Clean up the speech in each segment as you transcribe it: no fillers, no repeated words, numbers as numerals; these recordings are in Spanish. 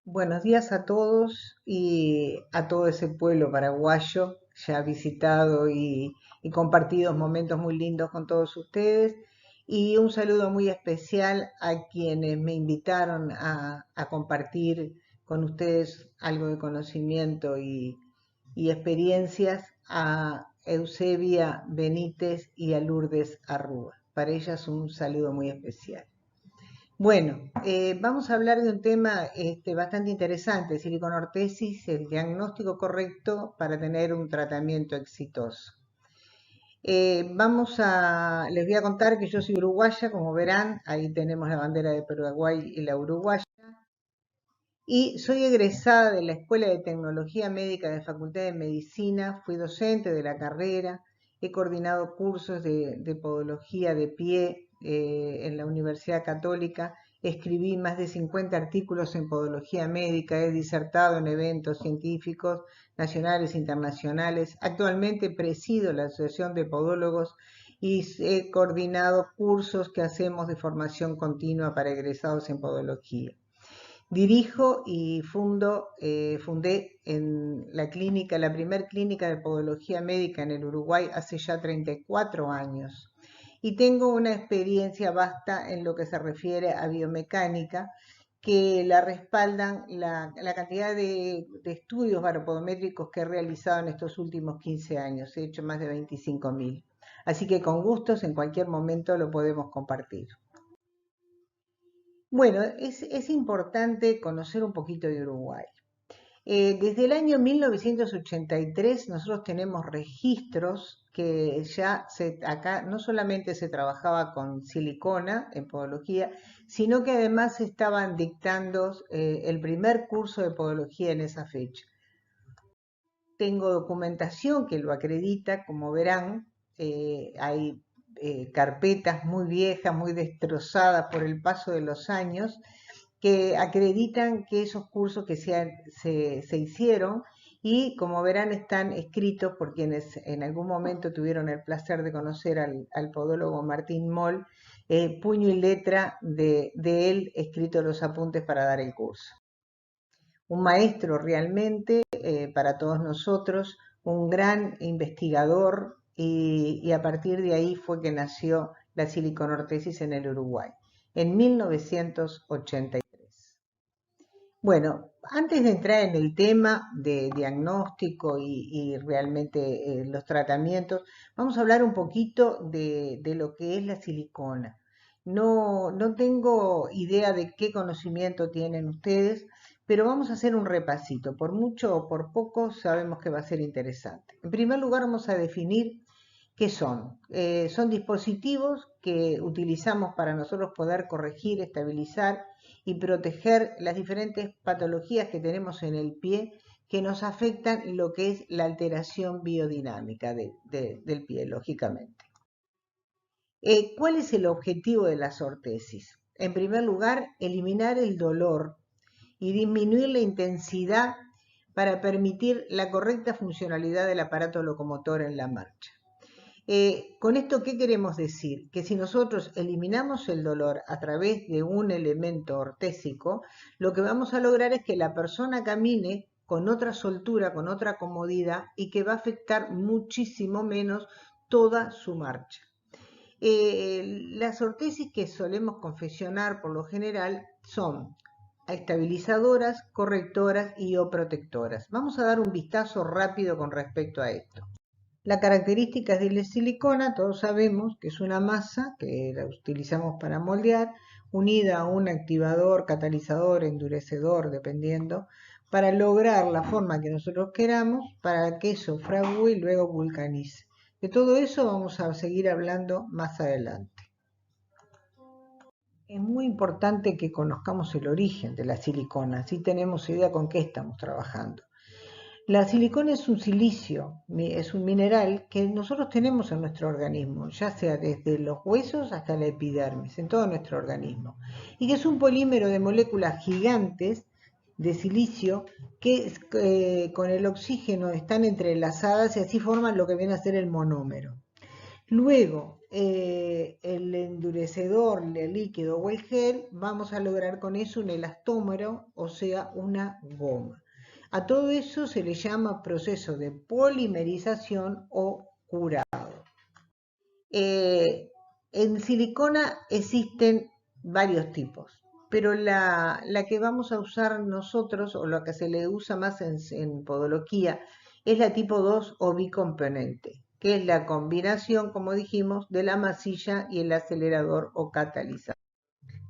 Buenos días a todos y a todo ese pueblo paraguayo ya visitado y compartido momentos muy lindos con todos ustedes. Y un saludo muy especial a quienes me invitaron a compartir con ustedes algo de conocimiento y experiencias, a Eusebia Benítez y a Lourdes Arrúa. Para ellas un saludo muy especial. Bueno, vamos a hablar de un tema bastante interesante, siliconortesis, el diagnóstico correcto para tener un tratamiento exitoso. Les voy a contar que yo soy uruguaya, como verán, ahí tenemos la bandera de Paraguay y la uruguaya, y soy egresada de la Escuela de Tecnología Médica de Facultad de Medicina, fui docente de la carrera, he coordinado cursos de podología de pie en la Universidad Católica, escribí más de 50 artículos en podología médica, he disertado en eventos científicos nacionales e internacionales, actualmente presido la Asociación de Podólogos y he coordinado cursos que hacemos de formación continua para egresados en podología. Dirijo y fundé en la clínica, la primer clínica de podología médica en el Uruguay hace ya 34 años. Y tengo una experiencia vasta en lo que se refiere a biomecánica, que la respaldan la cantidad de estudios baropodométricos que he realizado en estos últimos 15 años. He hecho más de 25.000. Así que con gustos en cualquier momento lo podemos compartir. Bueno, es importante conocer un poquito de Uruguay. Desde el año 1983 nosotros tenemos registros que acá no solamente se trabajaba con silicona en podología, sino que además se estaban dictando el primer curso de podología en esa fecha. Tengo documentación que lo acredita, como verán, hay carpetas muy viejas, muy destrozadas por el paso de los años, que acreditan que esos cursos que se hicieron y como verán están escritos por quienes en algún momento tuvieron el placer de conocer al podólogo Martín Moll, puño y letra de él escritos los apuntes para dar el curso. Un maestro realmente para todos nosotros, un gran investigador y a partir de ahí fue que nació la siliconortesis en el Uruguay, en 1983. Bueno, antes de entrar en el tema de diagnóstico y realmente los tratamientos, vamos a hablar un poquito de lo que es la silicona. No tengo idea de qué conocimiento tienen ustedes, pero vamos a hacer un repasito. Por mucho o por poco sabemos que va a ser interesante. En primer lugar, vamos a definir qué son. Son dispositivos que utilizamos para nosotros poder corregir, estabilizar y proteger las diferentes patologías que tenemos en el pie que nos afectan lo que es la alteración biodinámica del pie, lógicamente. ¿Cuál es el objetivo de las ortesis? En primer lugar, eliminar el dolor y disminuir la intensidad para permitir la correcta funcionalidad del aparato locomotor en la marcha. Con esto, ¿qué queremos decir? Que si nosotros eliminamos el dolor a través de un elemento ortésico, lo que vamos a lograr es que la persona camine con otra soltura, con otra comodidad y que va a afectar muchísimo menos toda su marcha. Las ortesis que solemos confeccionar por lo general son estabilizadoras, correctoras y o protectoras. Vamos a dar un vistazo rápido con respecto a esto. La característica de la silicona, todos sabemos que es una masa que la utilizamos para moldear, unida a un activador, catalizador, endurecedor, dependiendo, para lograr la forma que nosotros queramos, para que eso fragüe y luego vulcanice. De todo eso vamos a seguir hablando más adelante. Es muy importante que conozcamos el origen de la silicona, así tenemos idea con qué estamos trabajando. La silicona es un silicio, es un mineral que nosotros tenemos en nuestro organismo, ya sea desde los huesos hasta la epidermis, en todo nuestro organismo, y que es un polímero de moléculas gigantes de silicio que con el oxígeno están entrelazadas y así forman lo que viene a ser el monómero. Luego, el endurecedor, el líquido o el gel, vamos a lograr con eso un elastómero, o sea, una goma. A todo eso se le llama proceso de polimerización o curado. En silicona existen varios tipos, pero la que vamos a usar nosotros, o la que se le usa más en podología, es la tipo 2 o bicomponente, que es la combinación, como dijimos, de la masilla y el acelerador o catalizador.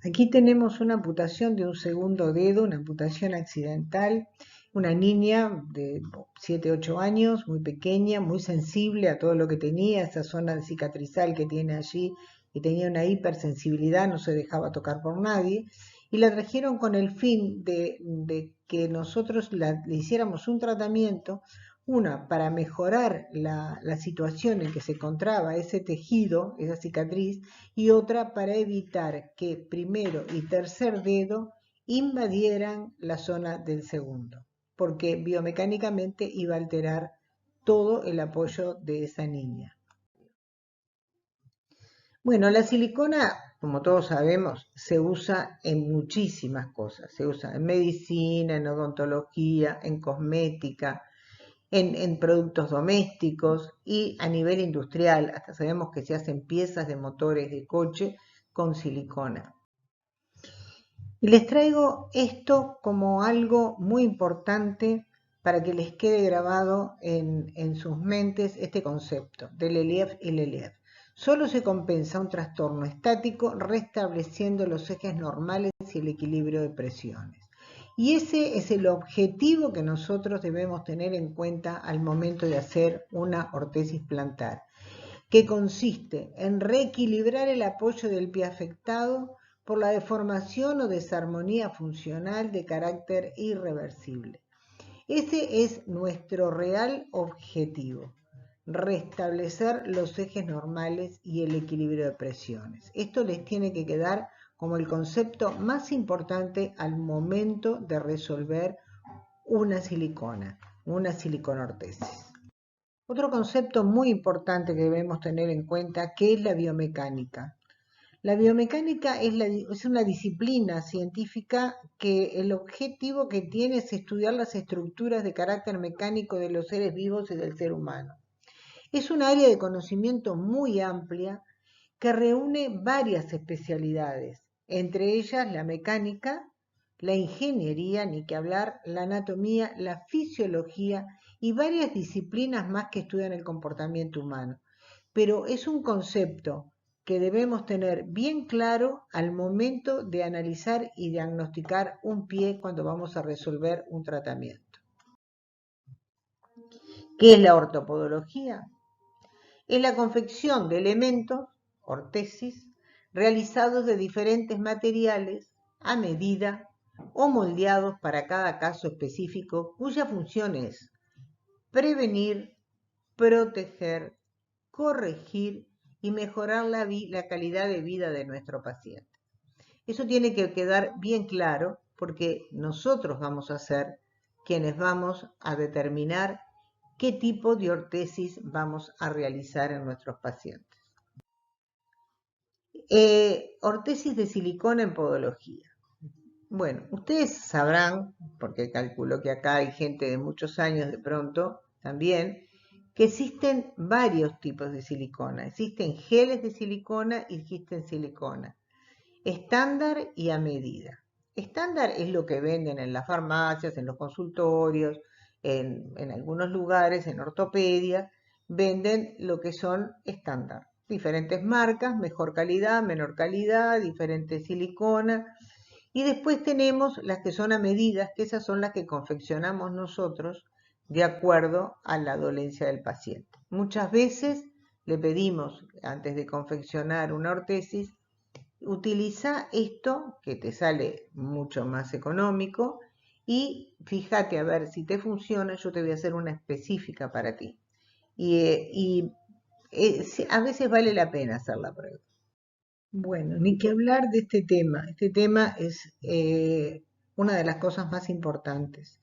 Aquí tenemos una amputación de un segundo dedo, una amputación accidental, una niña de 7, 8 años, muy pequeña, muy sensible a todo lo que tenía, esa zona cicatrizal que tiene allí, y tenía una hipersensibilidad, no se dejaba tocar por nadie, y la trajeron con el fin de que nosotros le hiciéramos un tratamiento, una para mejorar la situación en que se encontraba ese tejido, esa cicatriz, y otra para evitar que primero y tercer dedo invadieran la zona del segundo, porque biomecánicamente iba a alterar todo el apoyo de esa niña. Bueno, la silicona, como todos sabemos, se usa en muchísimas cosas. Se usa en medicina, en odontología, en cosmética, en productos domésticos y a nivel industrial. Hasta sabemos que se hacen piezas de motores de coche con silicona. Y les traigo esto como algo muy importante para que les quede grabado en sus mentes este concepto del ELIEF y el ELIEF. Solo se compensa un trastorno estático restableciendo los ejes normales y el equilibrio de presiones. Y ese es el objetivo que nosotros debemos tener en cuenta al momento de hacer una ortesis plantar, que consiste en reequilibrar el apoyo del pie afectado por la deformación o desarmonía funcional de carácter irreversible. Ese es nuestro real objetivo, restablecer los ejes normales y el equilibrio de presiones. Esto les tiene que quedar como el concepto más importante al momento de resolver una siliconortesis. Otro concepto muy importante que debemos tener en cuenta, que es la biomecánica. La biomecánica es una disciplina científica que el objetivo que tiene es estudiar las estructuras de carácter mecánico de los seres vivos y del ser humano. Es un área de conocimiento muy amplia que reúne varias especialidades, entre ellas la mecánica, la ingeniería, ni que hablar, la anatomía, la fisiología y varias disciplinas más que estudian el comportamiento humano. Pero es un concepto que debemos tener bien claro al momento de analizar y diagnosticar un pie cuando vamos a resolver un tratamiento. ¿Qué es la ortopodología? Es la confección de elementos, ortesis, realizados de diferentes materiales a medida o moldeados para cada caso específico, cuya función es prevenir, proteger, corregir y mejorar la calidad de vida de nuestro paciente. Eso tiene que quedar bien claro porque nosotros vamos a ser quienes vamos a determinar qué tipo de ortesis vamos a realizar en nuestros pacientes. Ortesis de silicona en podología. Bueno, ustedes sabrán, porque calculo que acá hay gente de muchos años de pronto también, que existen varios tipos de silicona. Existen geles de silicona y existen silicona estándar y a medida. Estándar es lo que venden en las farmacias, en los consultorios, en algunos lugares, en ortopedia, venden lo que son estándar. Diferentes marcas, mejor calidad, menor calidad, diferentes siliconas. Y después tenemos las que son a medidas, que esas son las que confeccionamos nosotros de acuerdo a la dolencia del paciente. Muchas veces le pedimos, antes de confeccionar una ortesis, utiliza esto que te sale mucho más económico y fíjate a ver si te funciona, yo te voy a hacer una específica para ti. A veces vale la pena hacer la prueba. Bueno, ni que hablar de este tema. Este tema es una de las cosas más importantes.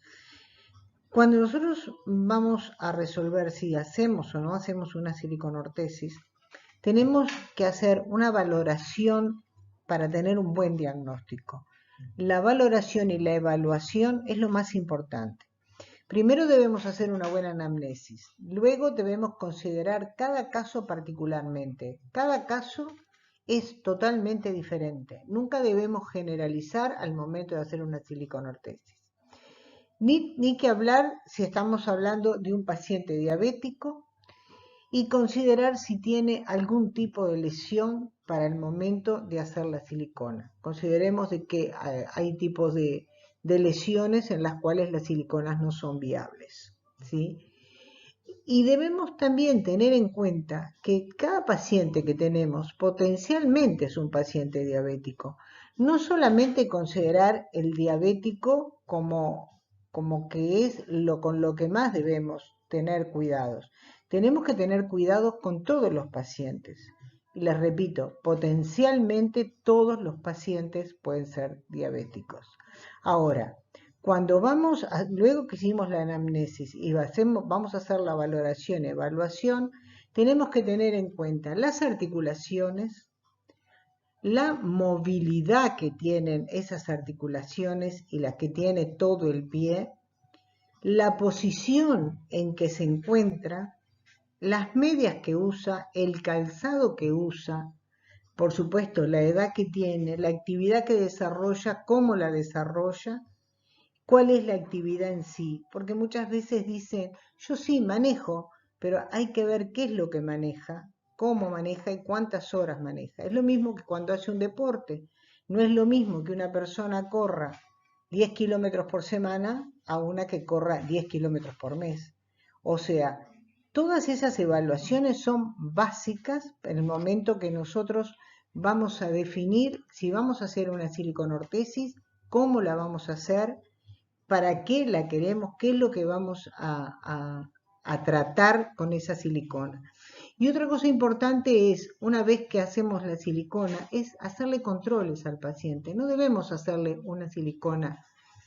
Cuando nosotros vamos a resolver si hacemos o no hacemos una siliconortesis, tenemos que hacer una valoración para tener un buen diagnóstico. La valoración y la evaluación es lo más importante. Primero debemos hacer una buena anamnesis, luego debemos considerar cada caso particularmente. Cada caso es totalmente diferente. Nunca debemos generalizar al momento de hacer una siliconortesis. Ni que hablar si estamos hablando de un paciente diabético y considerar si tiene algún tipo de lesión para el momento de hacer la silicona. Consideremos de que hay tipos de lesiones en las cuales las siliconas no son viables, ¿sí? Y debemos también tener en cuenta que cada paciente que tenemos potencialmente es un paciente diabético. No solamente considerar el diabético como que es con lo que más debemos tener cuidados. Tenemos que tener cuidados con todos los pacientes. Y les repito, potencialmente todos los pacientes pueden ser diabéticos. Ahora, luego que hicimos la anamnesis y vamos a hacer la valoración y evaluación, tenemos que tener en cuenta las articulaciones, la movilidad que tienen esas articulaciones y las que tiene todo el pie, la posición en que se encuentra, las medias que usa, el calzado que usa, por supuesto la edad que tiene, la actividad que desarrolla, cómo la desarrolla, cuál es la actividad en sí, porque muchas veces dicen, yo sí manejo, pero hay que ver qué es lo que maneja, cómo maneja y cuántas horas maneja. Es lo mismo que cuando hace un deporte. No es lo mismo que una persona corra 10 kilómetros por semana a una que corra 10 kilómetros por mes. O sea, todas esas evaluaciones son básicas en el momento que nosotros vamos a definir si vamos a hacer una siliconortesis, cómo la vamos a hacer, para qué la queremos, qué es lo que vamos a tratar con esa silicona. Y otra cosa importante es, una vez que hacemos la silicona, es hacerle controles al paciente. No debemos hacerle una silicona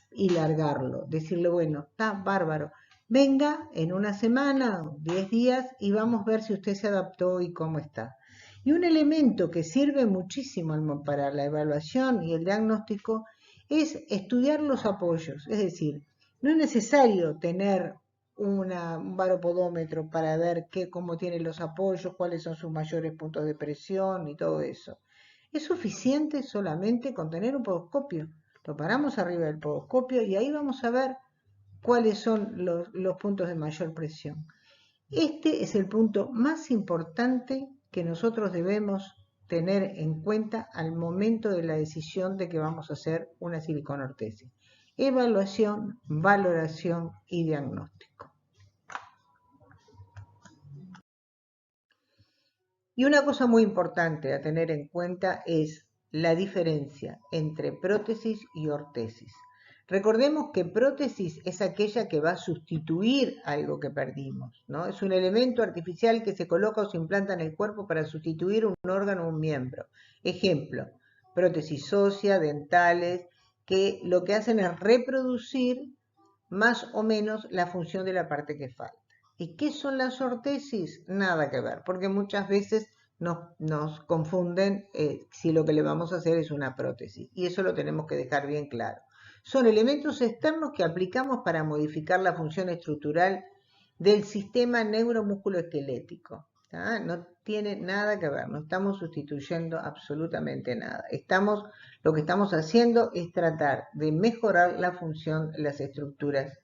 y largarlo, decirle, bueno, está bárbaro, venga en una semana, 10 días, y vamos a ver si usted se adaptó y cómo está. Y un elemento que sirve muchísimo para la evaluación y el diagnóstico es estudiar los apoyos. Es decir, no es necesario tener un baropodómetro para ver cómo tiene los apoyos, cuáles son sus mayores puntos de presión y todo eso. Es suficiente solamente con tener un podoscopio. Lo paramos arriba del podoscopio y ahí vamos a ver cuáles son los puntos de mayor presión. Este es el punto más importante que nosotros debemos tener en cuenta al momento de la decisión de que vamos a hacer una siliconortesis. Evaluación, valoración y diagnóstico. Y una cosa muy importante a tener en cuenta es la diferencia entre prótesis y ortesis. Recordemos que prótesis es aquella que va a sustituir algo que perdimos, ¿no? Es un elemento artificial que se coloca o se implanta en el cuerpo para sustituir un órgano o un miembro. Ejemplo, prótesis ósea, dentales, que lo que hacen es reproducir más o menos la función de la parte que falta. ¿Y qué son las ortesis? Nada que ver, porque muchas veces nos confunden si lo que le vamos a hacer es una prótesis. Y eso lo tenemos que dejar bien claro. Son elementos externos que aplicamos para modificar la función estructural del sistema neuromusculoesquelético. No tiene nada que ver, no estamos sustituyendo absolutamente nada. Lo que estamos haciendo es tratar de mejorar la función, las estructuras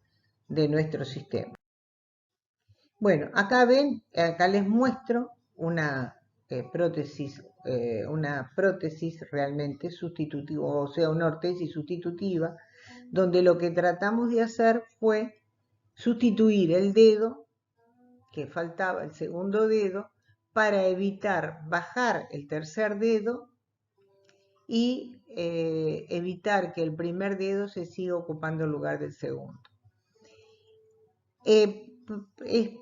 de nuestro sistema. Bueno, acá ven, acá les muestro una prótesis realmente sustitutiva, o sea, una ortesis sustitutiva, donde lo que tratamos de hacer fue sustituir el dedo que faltaba, el segundo dedo, para evitar bajar el tercer dedo y evitar que el primer dedo se siga ocupando el lugar del segundo.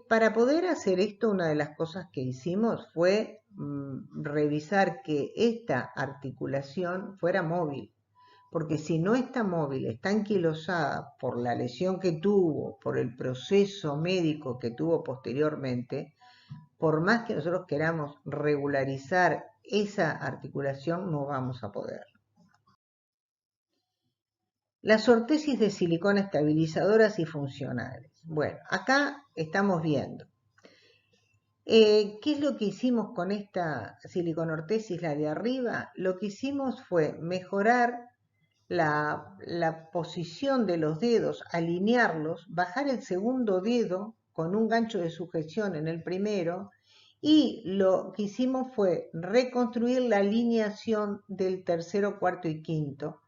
Para poder hacer esto, una de las cosas que hicimos fue revisar que esta articulación fuera móvil, porque si no está móvil, está anquilosada por la lesión que tuvo, por el proceso médico que tuvo posteriormente, por más que nosotros queramos regularizar esa articulación, no vamos a poder. Las ortesis de silicona estabilizadoras y funcionales. Bueno, acá estamos viendo. ¿Qué es lo que hicimos con esta siliconortesis, la de arriba? Lo que hicimos fue mejorar la posición de los dedos, alinearlos, bajar el segundo dedo con un gancho de sujeción en el primero, y lo que hicimos fue reconstruir la alineación del tercero, cuarto y quinto,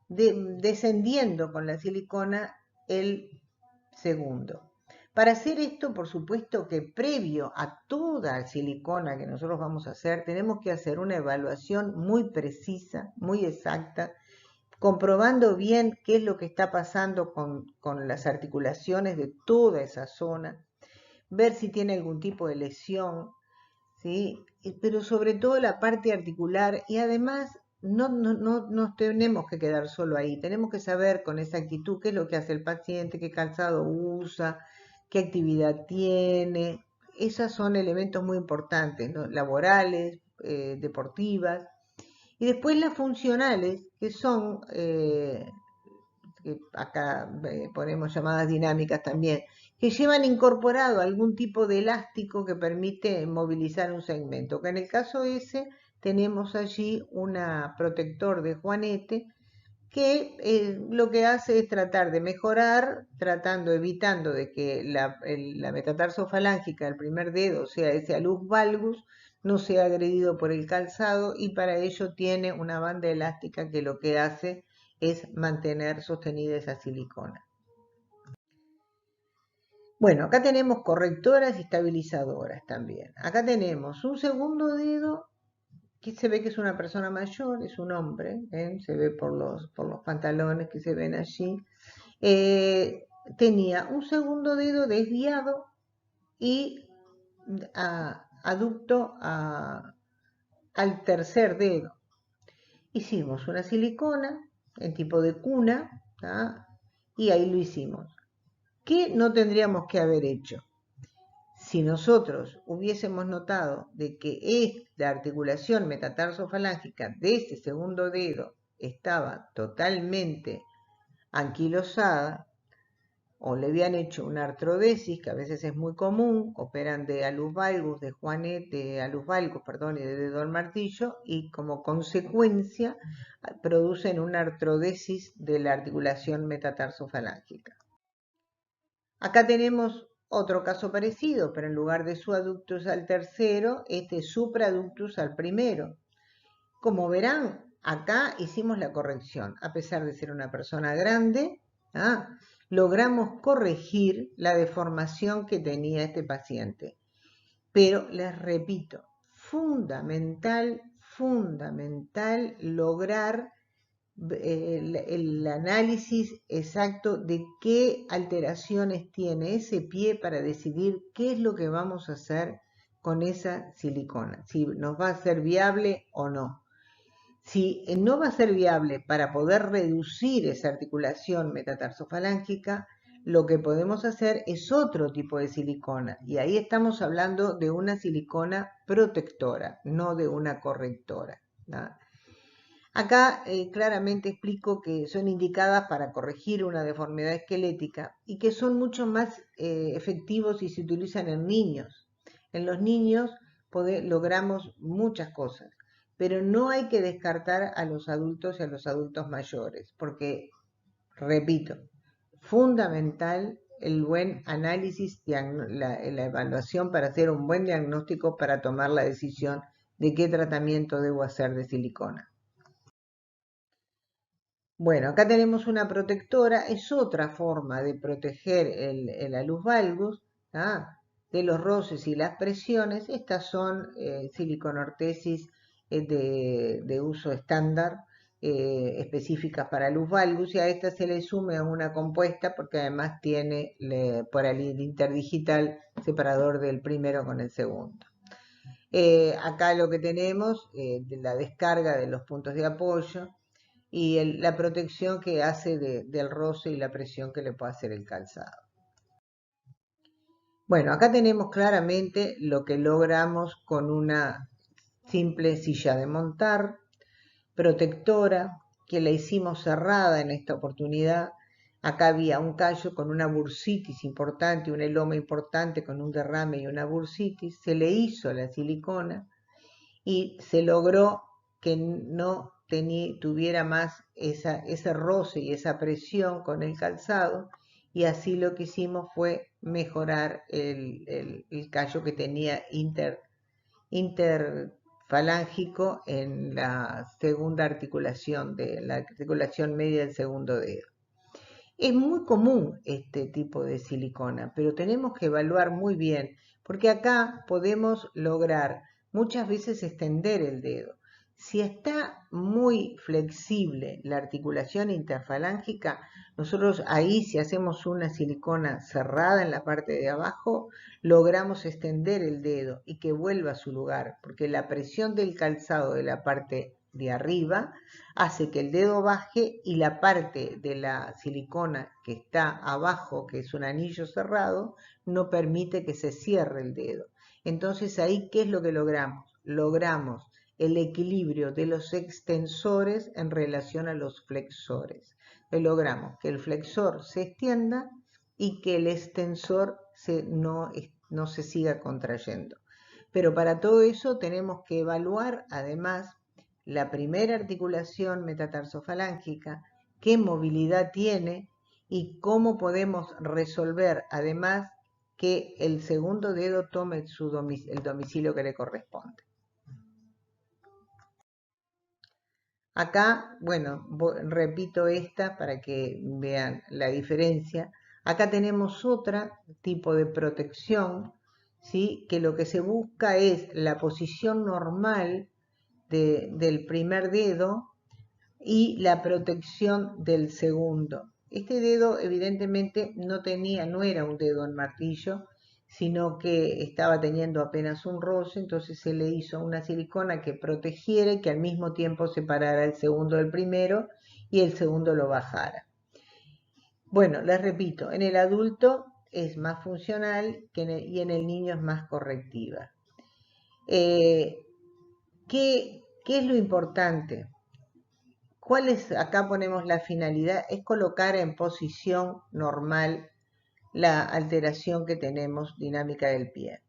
descendiendo con la silicona el segundo. Para hacer esto, por supuesto que previo a toda silicona que nosotros vamos a hacer, tenemos que hacer una evaluación muy precisa, muy exacta, comprobando bien qué es lo que está pasando con las articulaciones de toda esa zona, ver si tiene algún tipo de lesión, ¿sí? Pero sobre todo la parte articular, y además no nos tenemos que quedar solo ahí, tenemos que saber con exactitud qué es lo que hace el paciente, qué calzado usa, qué actividad tiene. Esos son elementos muy importantes, ¿no? Laborales, deportivas. Y después las funcionales, que son, que acá ponemos llamadas dinámicas también, que llevan incorporado algún tipo de elástico que permite movilizar un segmento. Que en el caso ese tenemos allí un protector de juanete que lo que hace es tratar de mejorar, evitando de que la metatarsofalángica del primer dedo, o sea, ese alus valgus, no sea agredido por el calzado, y para ello tiene una banda elástica que lo que hace es mantener sostenida esa silicona. Bueno, acá tenemos correctoras y estabilizadoras también. Acá tenemos un segundo dedo que se ve que es una persona mayor, es un hombre, se ve por los pantalones que se ven allí. Tenía un segundo dedo desviado y aducto al tercer dedo. Hicimos una silicona en tipo de cuna, ¿tá? Y ahí lo hicimos. ¿Qué no tendríamos que haber hecho? Si nosotros hubiésemos notado de que la articulación metatarsofalángica de ese segundo dedo estaba totalmente anquilosada, o le habían hecho una artrodesis, que a veces es muy común, operan de alus valgus, de juanet, de alus valgus, perdón, y de dedo al martillo, y como consecuencia producen una artrodesis de la articulación metatarsofalángica. Acá tenemos otro caso parecido, pero en lugar de suaductus al tercero, este supraductus al primero. Como verán, acá hicimos la corrección. A pesar de ser una persona grande, logramos corregir la deformación que tenía este paciente. Pero les repito, fundamental lograr el análisis exacto de qué alteraciones tiene ese pie para decidir qué es lo que vamos a hacer con esa silicona, si nos va a ser viable o no. Si no va a ser viable para poder reducir esa articulación metatarsofalángica, lo que podemos hacer es otro tipo de silicona, y ahí estamos hablando de una silicona protectora, no de una correctora, ¿no? Acá claramente explico que son indicadas para corregir una deformidad esquelética y que son mucho más efectivos si se utilizan en niños. En los niños logramos muchas cosas, pero no hay que descartar a los adultos y a los adultos mayores, porque, repito, fundamental el buen análisis, la evaluación para hacer un buen diagnóstico, para tomar la decisión de qué tratamiento debo hacer de silicona. Bueno, acá tenemos una protectora, es otra forma de proteger el alus valgus, de los roces y las presiones. Estas son siliconortesis de uso estándar, específicas para alus valgus, y a esta se le sume una compuesta porque además tiene por el interdigital separador del primero con el segundo. Acá lo que tenemos, la descarga de los puntos de apoyo y la protección que hace del roce y la presión que le puede hacer el calzado. Bueno, acá tenemos claramente lo que logramos con una simple silla de montar, protectora, que la hicimos cerrada en esta oportunidad. Acá había un callo con una bursitis importante, un eloma importante con un derrame y una bursitis. Se le hizo la silicona y se logró que no tuviera más ese roce y esa presión con el calzado, y así lo que hicimos fue mejorar el callo que tenía interfalángico en la segunda articulación, de la articulación media del segundo dedo. Es muy común este tipo de silicona, pero tenemos que evaluar muy bien, porque acá podemos lograr muchas veces extender el dedo. Si está muy flexible la articulación interfalángica, nosotros ahí, si hacemos una silicona cerrada en la parte de abajo, logramos extender el dedo y que vuelva a su lugar, porque la presión del calzado de la parte de arriba hace que el dedo baje y la parte de la silicona que está abajo, que es un anillo cerrado, no permite que se cierre el dedo. Entonces ahí, ¿qué es lo que logramos? Logramos el equilibrio de los extensores en relación a los flexores. Logramos que el flexor se extienda y que el extensor no se siga contrayendo. Pero para todo eso tenemos que evaluar además la primera articulación metatarsofalángica, qué movilidad tiene y cómo podemos resolver además que el segundo dedo tome el domicilio que le corresponde. Acá, bueno, repito esta para que vean la diferencia. Acá tenemos otro tipo de protección, ¿sí? Que lo que se busca es la posición normal del primer dedo y la protección del segundo. Este dedo evidentemente no era un dedo en martillo, sino que estaba teniendo apenas un roce, entonces se le hizo una silicona que protegiera y que al mismo tiempo separara el segundo del primero y el segundo lo bajara. Bueno, les repito, en el adulto es más funcional y en el niño es más correctiva. ¿Qué es lo importante? Acá ponemos la finalidad, es colocar en posición normal la alteración que tenemos dinámica del pie.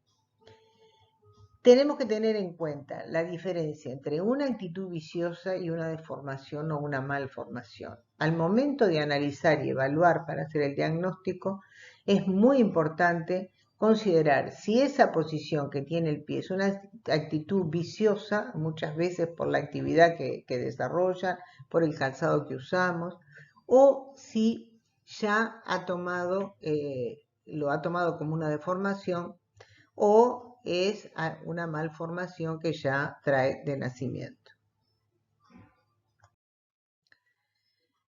Tenemos que tener en cuenta la diferencia entre una actitud viciosa y una deformación o una malformación. Al momento de analizar y evaluar para hacer el diagnóstico, es muy importante considerar si esa posición que tiene el pie es una actitud viciosa, muchas veces por la actividad que desarrolla, por el calzado que usamos, o si ya lo ha tomado como una deformación o es una malformación que ya trae de nacimiento.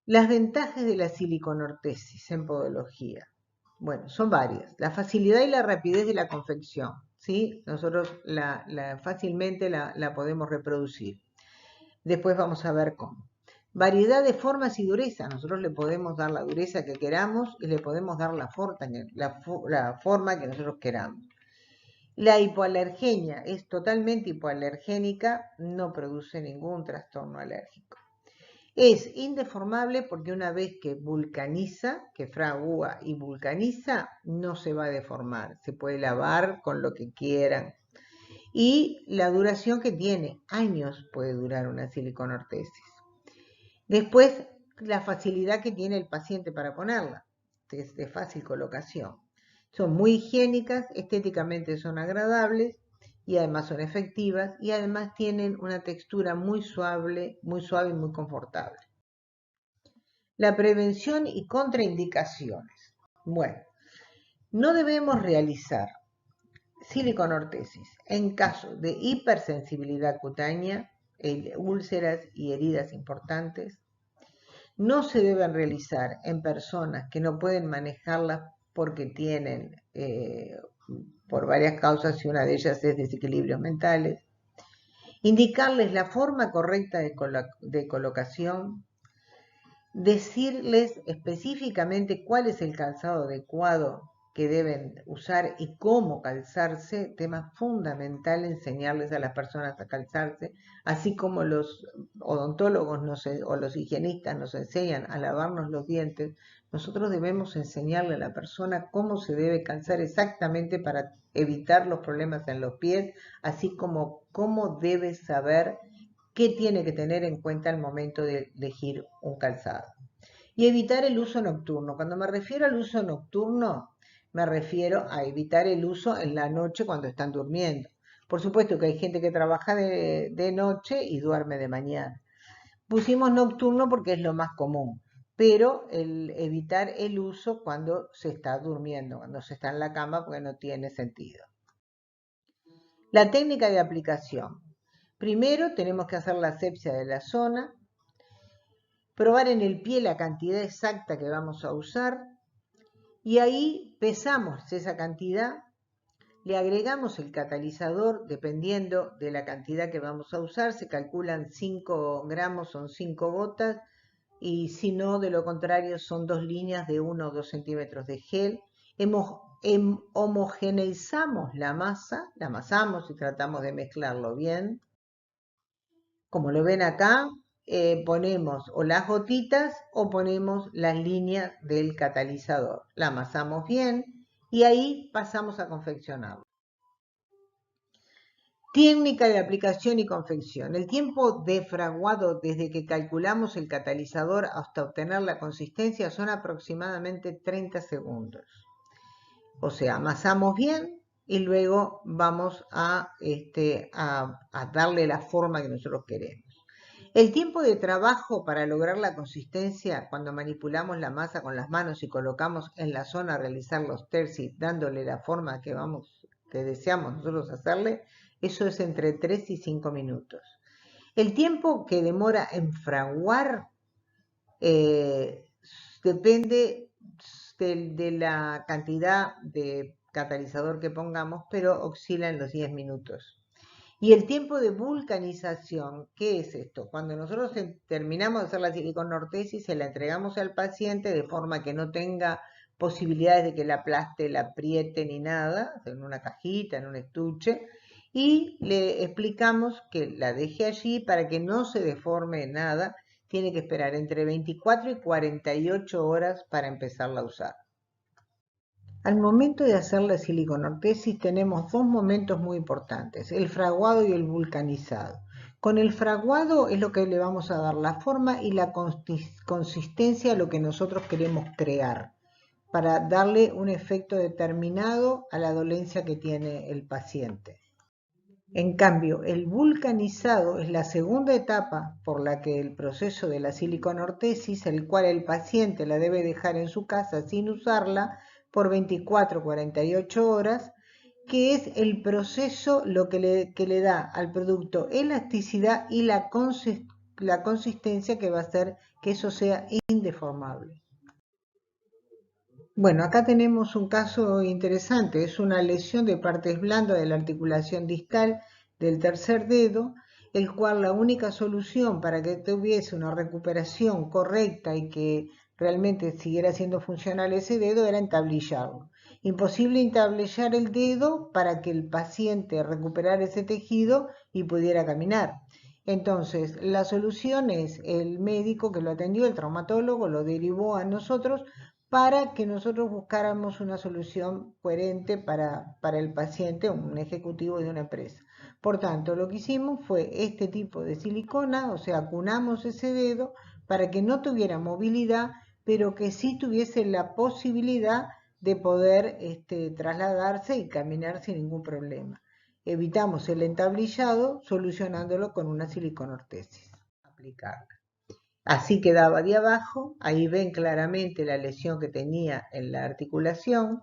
Las ventajas de la siliconortesis en podología. Bueno, son varias. La facilidad y la rapidez de la confección, ¿sí? Nosotros fácilmente la podemos reproducir. Después vamos a ver cómo. Variedad de formas y dureza. Nosotros le podemos dar la dureza que queramos y le podemos dar la forma que nosotros queramos. La hipoalergenia es totalmente hipoalergénica, no produce ningún trastorno alérgico. Es indeformable porque una vez que vulcaniza, que fragúa y vulcaniza, no se va a deformar. Se puede lavar con lo que quieran. Y la duración que tiene, años puede durar una siliconortesis. Después, la facilidad que tiene el paciente para ponerla, es de fácil colocación. Son muy higiénicas, estéticamente son agradables y además son efectivas y además tienen una textura muy suave y muy confortable. La prevención y contraindicaciones. Bueno, no debemos realizar siliconortesis en caso de hipersensibilidad cutánea, úlceras y heridas importantes. No se deben realizar en personas que no pueden manejarlas porque tienen, por varias causas, y una de ellas es desequilibrios mentales. Indicarles la forma correcta de colocación. Decirles específicamente cuál es el calzado adecuado que deben usar y cómo calzarse, tema fundamental enseñarles a las personas a calzarse, así como los odontólogos o los higienistas nos enseñan a lavarnos los dientes, nosotros debemos enseñarle a la persona cómo se debe calzar exactamente para evitar los problemas en los pies, así como cómo debe saber qué tiene que tener en cuenta al momento de elegir un calzado. Y evitar el uso nocturno. Cuando me refiero al uso nocturno, me refiero a evitar el uso en la noche cuando están durmiendo. Por supuesto que hay gente que trabaja de noche y duerme de mañana. Pusimos nocturno porque es lo más común, pero evitar el uso cuando se está durmiendo, cuando se está en la cama, porque no tiene sentido. La técnica de aplicación. Primero tenemos que hacer la asepsia de la zona, probar en el pie la cantidad exacta que vamos a usar y ahí pesamos esa cantidad, le agregamos el catalizador dependiendo de la cantidad que vamos a usar, se calculan 5 gramos, son 5 gotas y si no, de lo contrario, son 2 líneas de 1 o 2 centímetros de gel. Homogeneizamos la masa, la amasamos y tratamos de mezclarlo bien. Como lo ven acá, ponemos o las gotitas o ponemos las líneas del catalizador. La amasamos bien y ahí pasamos a confeccionarlo. Técnica de aplicación y confección. El tiempo de fraguado desde que calculamos el catalizador hasta obtener la consistencia son aproximadamente 30 segundos. O sea, amasamos bien y luego vamos a darle la forma que nosotros queremos. El tiempo de trabajo para lograr la consistencia cuando manipulamos la masa con las manos y colocamos en la zona a realizar los tercis dándole la forma que deseamos nosotros hacerle, eso es entre 3 y 5 minutos. El tiempo que demora en fraguar depende de la cantidad de catalizador que pongamos, pero oscila en los 10 minutos. Y el tiempo de vulcanización, ¿qué es esto? Cuando nosotros terminamos de hacer la siliconortesis, se la entregamos al paciente de forma que no tenga posibilidades de que la aplaste, la apriete ni nada, en una cajita, en un estuche, y le explicamos que la deje allí para que no se deforme nada. Tiene que esperar entre 24 y 48 horas para empezarla a usar. Al momento de hacer la siliconortesis tenemos dos momentos muy importantes, el fraguado y el vulcanizado. Con el fraguado es lo que le vamos a dar la forma y la consistencia a lo que nosotros queremos crear, para darle un efecto determinado a la dolencia que tiene el paciente. En cambio, el vulcanizado es la segunda etapa por la que el proceso de la siliconortesis, el cual el paciente la debe dejar en su casa sin usarla por 24 o 48 horas, que es el proceso que le da al producto elasticidad y la consistencia que va a hacer que eso sea indeformable. Bueno, acá tenemos un caso interesante, es una lesión de partes blandas de la articulación distal del tercer dedo, el cual la única solución para que tuviese una recuperación correcta y que realmente siguiera siendo funcional ese dedo era entablillarlo. Imposible entablillar el dedo para que el paciente recuperara ese tejido y pudiera caminar. Entonces, la solución es el médico que lo atendió, el traumatólogo, lo derivó a nosotros para que nosotros buscáramos una solución coherente para el paciente, un ejecutivo de una empresa. Por tanto, lo que hicimos fue este tipo de silicona, o sea, cunamos ese dedo para que no tuviera movilidad, pero que sí tuviese la posibilidad de poder trasladarse y caminar sin ningún problema. Evitamos el entablillado solucionándolo con una siliconortesis aplicada. Así quedaba de abajo, ahí ven claramente la lesión que tenía en la articulación.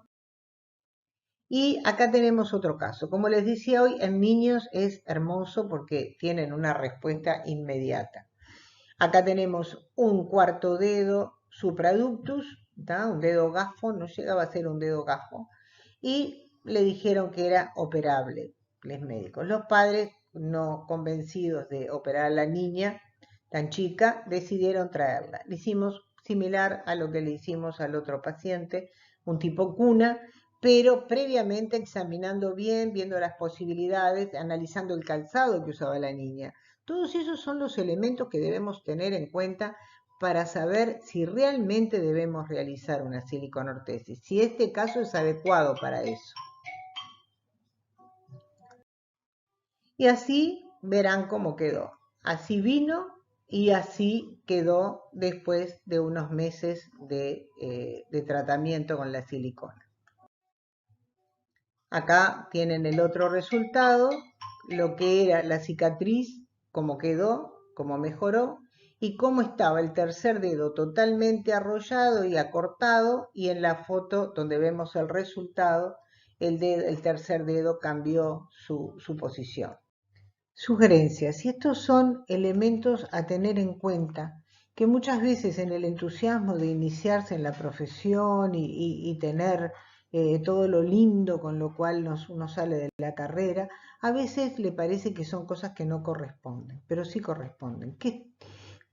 Y acá tenemos otro caso. Como les decía hoy, en niños es hermoso porque tienen una respuesta inmediata. Acá tenemos un cuarto dedo supraductus, un dedo gafo, no llegaba a ser un dedo gafo, y le dijeron que era operable, los médicos. Los padres, no convencidos de operar a la niña, tan chica, decidieron traerla. Le hicimos similar a lo que le hicimos al otro paciente, un tipo cuna, pero previamente examinando bien, viendo las posibilidades, analizando el calzado que usaba la niña. Todos esos son los elementos que debemos tener en cuenta para saber si realmente debemos realizar una siliconortesis, si este caso es adecuado para eso. Y así verán cómo quedó. Así vino y así quedó después de unos meses de tratamiento con la silicona. Acá tienen el otro resultado, lo que era la cicatriz, cómo quedó, cómo mejoró y cómo estaba el tercer dedo totalmente arrollado y acortado, y en la foto donde vemos el resultado, el tercer dedo cambió su posición. Sugerencias, y estos son elementos a tener en cuenta, que muchas veces en el entusiasmo de iniciarse en la profesión y tener todo lo lindo con lo cual uno sale de la carrera, a veces le parece que son cosas que no corresponden, pero sí corresponden.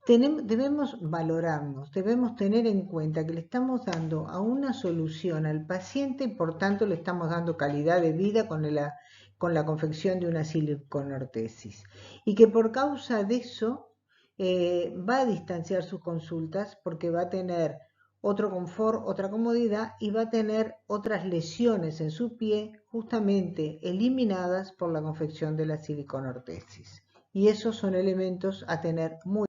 Debemos valorarnos, debemos tener en cuenta que le estamos dando a una solución al paciente y por tanto le estamos dando calidad de vida con la confección de una siliconortesis. Y que por causa de eso va a distanciar sus consultas porque va a tener otro confort, otra comodidad y va a tener otras lesiones en su pie justamente eliminadas por la confección de la siliconortesis. Y esos son elementos a tener muy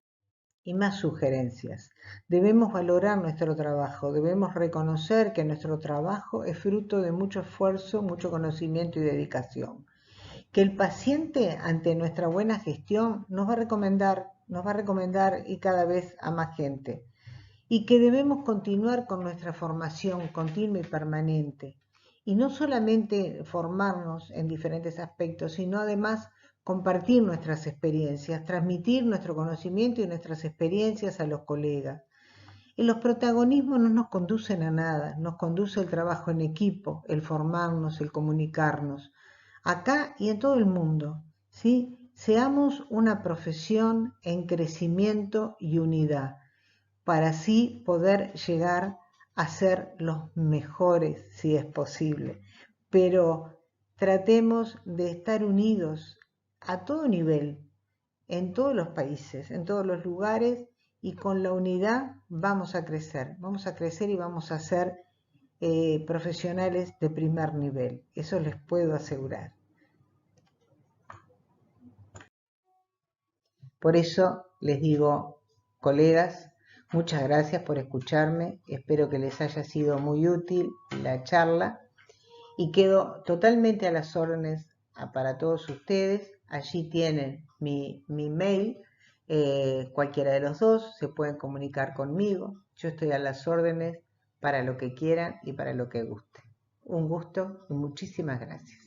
y más sugerencias. Debemos valorar nuestro trabajo, debemos reconocer que nuestro trabajo es fruto de mucho esfuerzo, mucho conocimiento y dedicación. Que el paciente, ante nuestra buena gestión, nos va a recomendar y cada vez a más gente. Y que debemos continuar con nuestra formación continua y permanente. Y no solamente formarnos en diferentes aspectos, sino además compartir nuestras experiencias, transmitir nuestro conocimiento y nuestras experiencias a los colegas. Y los protagonismos no nos conducen a nada, nos conduce el trabajo en equipo, el formarnos, el comunicarnos, acá y en todo el mundo, ¿sí? Seamos una profesión en crecimiento y unidad, para así poder llegar a ser los mejores, si es posible. Pero tratemos de estar unidos a todo nivel, en todos los países, en todos los lugares, y con la unidad vamos a crecer y vamos a ser profesionales de primer nivel, eso les puedo asegurar. Por eso les digo, colegas, muchas gracias por escucharme, espero que les haya sido muy útil la charla y quedo totalmente a las órdenes para todos ustedes. Allí tienen mi mail, cualquiera de los dos se pueden comunicar conmigo. Yo estoy a las órdenes para lo que quieran y para lo que guste. Un gusto y muchísimas gracias.